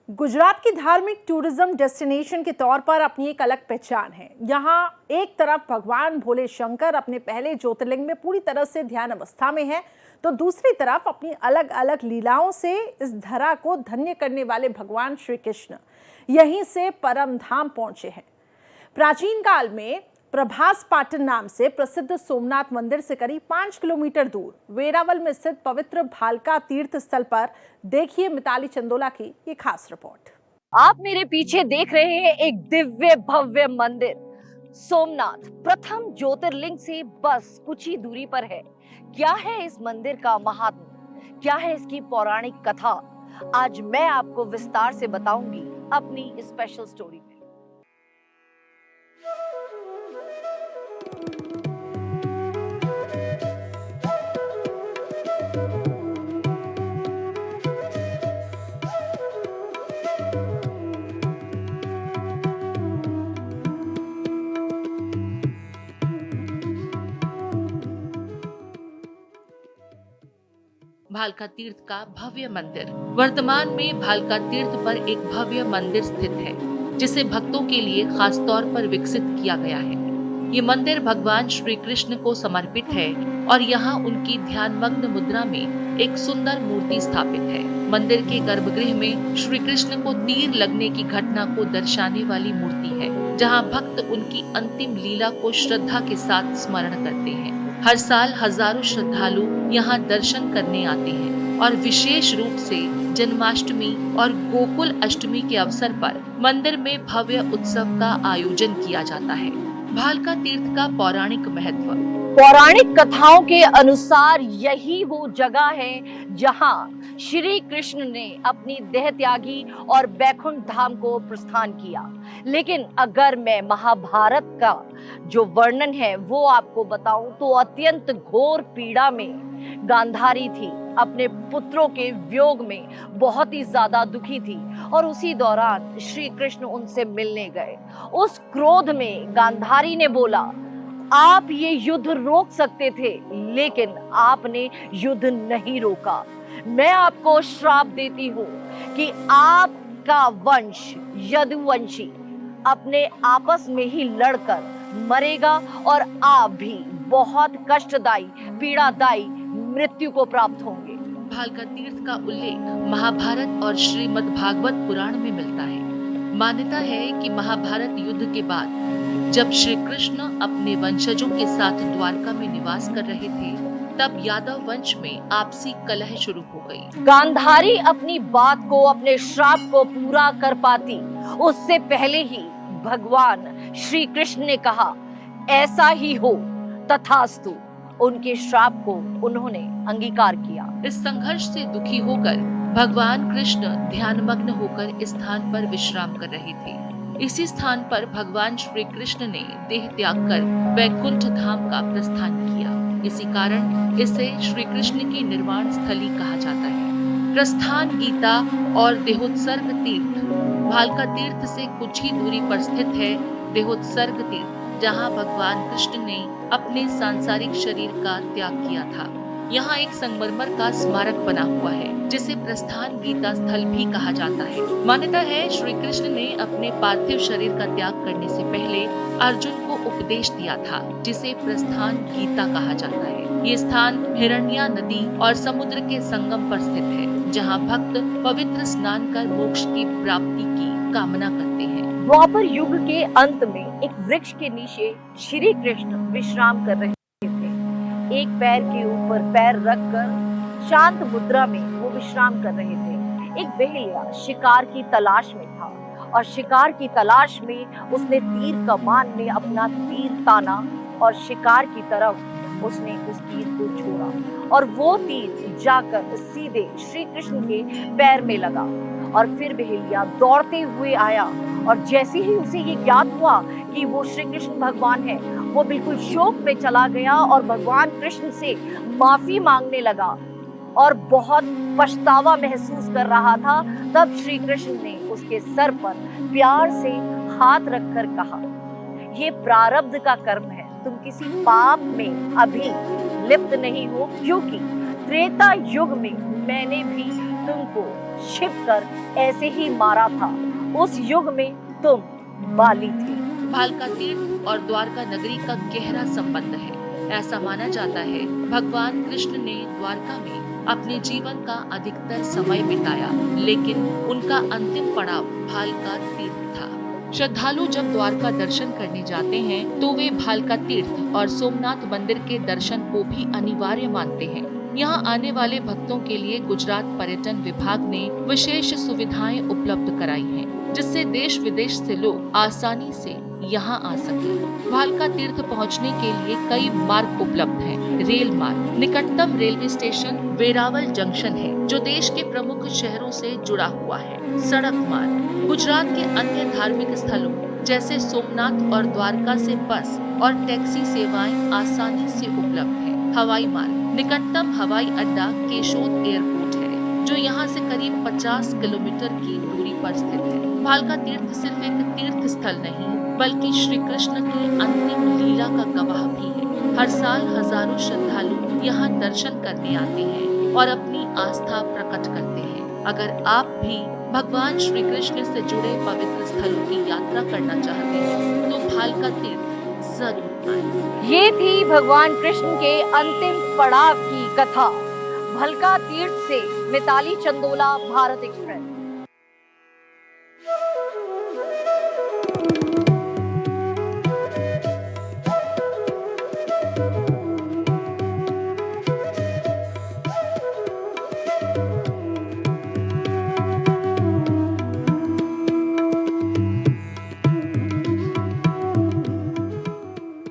गुजरात की धार्मिक tourism destination के तौर पर अपनी एक अलग पहचान है। यहाँ एक तरफ भगवान भोले शंकर अपने पहले ज्योतिर्लिंग में पूरी तरह से ध्यान अवस्था में है, तो दूसरी तरफ अपनी अलग अलग लीलाओं से इस धरा को धन्य करने वाले भगवान श्री कृष्ण यहीं से परम धाम पहुंचे हैं। प्राचीन काल में प्रभास पाटन नाम से प्रसिद्ध सोमनाथ मंदिर से करीब 5 किलोमीटर दूर वेरावल में स्थित पवित्र भालका तीर्थ स्थल पर देखिए मिताली चंदोला की ये खास रिपोर्ट। आप मेरे पीछे देख रहे हैं एक दिव्य भव्य मंदिर। सोमनाथ प्रथम ज्योतिर्लिंग से बस कुछ ही दूरी पर है। क्या है इस मंदिर का महात्म्य, क्या है इसकी पौराणिक कथा, आज मैं आपको विस्तार से बताऊंगी अपनी स्पेशल स्टोरी में। भालका तीर्थ का भव्य मंदिर। वर्तमान में भालका तीर्थ पर एक भव्य मंदिर स्थित है, जिसे भक्तों के लिए खास तौर पर विकसित किया गया है। ये मंदिर भगवान श्री कृष्ण को समर्पित है और यहाँ उनकी ध्यानमग्न मुद्रा में एक सुंदर मूर्ति स्थापित है। मंदिर के गर्भगृह में श्री कृष्ण को तीर लगने की घटना को दर्शाने वाली मूर्ति है, जहाँ भक्त उनकी अंतिम लीला को श्रद्धा के साथ स्मरण करते हैं। हर साल हजारों श्रद्धालु यहाँ दर्शन करने आते हैं और विशेष रूप से जन्माष्टमी और गोकुल अष्टमी के अवसर पर मंदिर में भव्य उत्सव का आयोजन किया जाता है। भालका तीर्थ का पौराणिक महत्व। पौराणिक कथाओं के अनुसार यही वो जगह है जहां श्री कृष्ण ने अपनी देह त्यागी और बैकुंठ धाम को प्रस्थान किया। लेकिन अगर मैं महाभारत का जो वर्णन है वो आपको बताऊं तो अत्यंत घोर पीड़ा में गांधारी थी, अपने पुत्रों के वियोग में बहुत ही ज्यादा दुखी थी और उसी दौरान श्री कृष्ण उनसे मिलने गए। उस क्रोध में गांधारी ने बोला, आप ये युद्ध रोक सकते थे लेकिन आपने युद्ध नहीं रोका। मैं आपको श्राप देती हूँ कि आपका वंश यदुवंशी अपने आपस में ही लड़कर मरेगा और आप भी बहुत कष्टदायी पीड़ादायी मृत्यु को प्राप्त होंगे। भालका तीर्थ का उल्लेख महाभारत और श्रीमद् भागवत पुराण में मिलता है। मान्यता है कि महाभारत युद्ध के बाद जब श्री कृष्ण अपने वंशजों के साथ द्वारका में निवास कर रहे थे, तब यादव वंश में आपसी कलह शुरू हो गई। गांधारी अपनी बात को, अपने श्राप को पूरा कर पाती उससे पहले ही भगवान श्री कृष्ण ने कहा, ऐसा ही हो तथास्तु। उनके श्राप को उन्होंने अंगीकार किया। इस संघर्ष से दुखी होकर भगवान कृष्ण ध्यानमग्न होकर इस स्थान पर विश्राम कर रहे थे। इसी स्थान पर भगवान श्री कृष्ण ने देह त्याग कर वैकुंठ धाम का प्रस्थान किया। इसी कारण इसे श्री कृष्ण की निर्वाण स्थली कहा जाता है। प्रस्थान गीता और देहोत्सर्ग तीर्थ। भालका तीर्थ से कुछ ही दूरी पर स्थित है देहोत्सर्ग तीर्थ, जहाँ भगवान कृष्ण ने अपने सांसारिक शरीर का त्याग किया था। यहाँ एक संगमरमर का स्मारक बना हुआ है, जिसे प्रस्थान गीता स्थल भी कहा जाता है। मान्यता है श्री कृष्ण ने अपने पार्थिव शरीर का त्याग करने से पहले अर्जुन को उपदेश दिया था, जिसे प्रस्थान गीता कहा जाता है। ये स्थान हिरण्या नदी और समुद्र के संगम पर स्थित है, जहाँ भक्त पवित्र स्नान कर मोक्ष की प्राप्ति की कामना करते हैं। द्वापर युग के अंत में एक वृक्ष के नीचे श्री कृष्ण विश्राम कर रहे थे। एक पैर के ऊपर पैर रखकर शांत मुद्रा में वो विश्राम कर रहे थे। एक बहेलिया शिकार की तलाश में था और शिकार की तलाश में उसने तीर कमान में अपना तीर ताना और शिकार की तरफ उसने उस तीर को छोड़ा और वो तीर जाकर सीधे श्री कृष्ण के पैर में लगा। और फिर बहेलिया दौड़ते हुए आया और जैसे ही उसे ये ज्ञात हुआ कि वो श्री कृष्ण भगवान है, वो बिल्कुल शोक में चला गया और भगवान कृष्ण से माफी मांगने लगा और बहुत पछतावा महसूस कर रहा था। तब श्री कृष्ण ने उसके सर पर प्यार से हाथ रखकर कहा, ये प्रारब्ध का कर्म है, तुम किसी पाप में अभी लिप्त नहीं हो, क्योंकि त्रेता युग में मैंने भी तुमको छिपकर ऐसे ही मारा था। उस युग में तुम बाली थी। भालका तीर्थ और द्वारका नगरी का गहरा संबंध है। ऐसा माना जाता है भगवान कृष्ण ने द्वारका में अपने जीवन का अधिकतर समय बिताया, लेकिन उनका अंतिम पड़ाव भालका तीर्थ था। श्रद्धालु जब द्वारका दर्शन करने जाते हैं तो वे भालका तीर्थ और सोमनाथ मंदिर के दर्शन को भी अनिवार्य मानते हैं। यहाँ आने वाले भक्तों के लिए गुजरात पर्यटन विभाग ने विशेष सुविधाएं उपलब्ध कराई हैं, जिससे देश विदेश से लोग आसानी से यहाँ आ सके। भालका तीर्थ पहुँचने के लिए कई मार्ग उपलब्ध हैं। रेल मार्ग, निकटतम रेलवे स्टेशन वेरावल जंक्शन है, जो देश के प्रमुख शहरों से जुड़ा हुआ है। सड़क मार्ग, गुजरात के अन्य धार्मिक स्थलों जैसे सोमनाथ और द्वारका से बस और टैक्सी सेवाएं आसानी से उपलब्ध है। हवाई मार्ग, निकटतम हवाई अड्डा केशोद एयरपोर्ट है, जो यहाँ से करीब 50 किलोमीटर की दूरी पर स्थित है। भालका तीर्थ सिर्फ एक तीर्थ स्थल नहीं, बल्कि श्री कृष्ण की अंतिम लीला का गवाह भी है। हर साल हजारों श्रद्धालु यहाँ दर्शन करने आते हैं और अपनी आस्था प्रकट करते हैं। अगर आप भी भगवान श्री कृष्ण से जुड़े पवित्र स्थलों की यात्रा करना चाहते हैं तो भालका तीर्थ जरूर आएं। ये थी भगवान कृष्ण के अंतिम पड़ाव की कथा। भालका तीर्थ से मिताली चंदोला, भारत एक्सप्रेस।